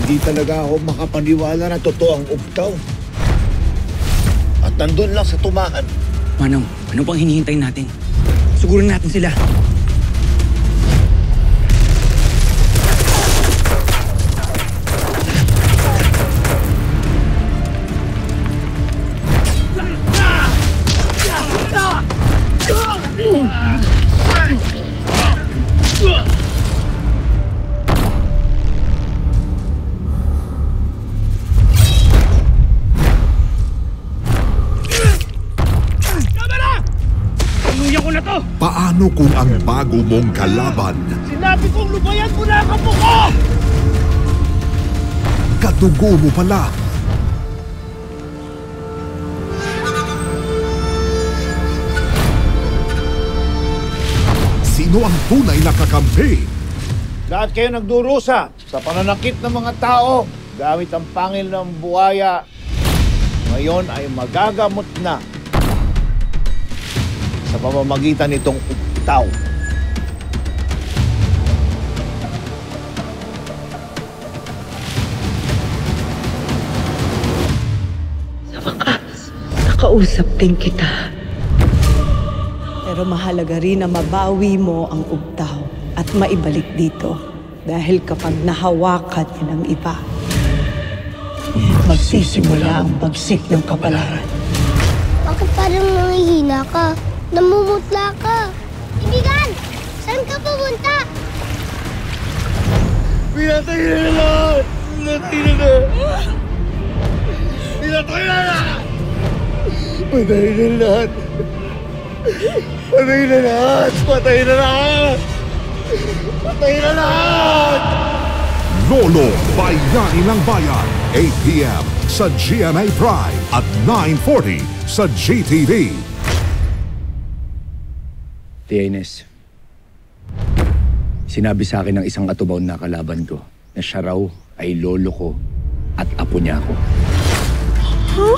Hindi talaga ako makapaniwala na totoo ang Ubtaw. At nandun lang sa tumahan. Manong, ano pang hinihintay natin? Sugurin natin sila. Paano kung ang bago mong kalaban? Sinabi kong lubayan mo na ang apo ko! Kadugo mo pala. Sino ang tunay na kakampi? Lahat kayo nagdurusa sa pananakit ng mga tao gamit ang pangil ng buhaya. Ngayon ay magagamot na sa pamamagitan nitong Ubtaw. Sa wakas, nakausap din kita. Pero mahalaga rin na mabawi mo ang Ubtaw at maibalik dito. Dahil kapag nahawakan niya ng iba, magsisimula ang bagsik ng kapalaran. Bakit parang nangihina ka? Namumutla ka. Ibigan! Saan ka pupunta? Pinatay na lahat! Pinatay na na! Pinatay na na! Patay na lahat! Patay na lahat! Patay na lahat! Patay na lahat! Lolo, Bayani ng Bayan. 8 p.m. sa GMA Prime at 9:40 sa GTV. Tia Ines, sinabi sa akin ng isang katubaw na kalaban ko na siya raw ay lolo ko at apo niya ako. Huh?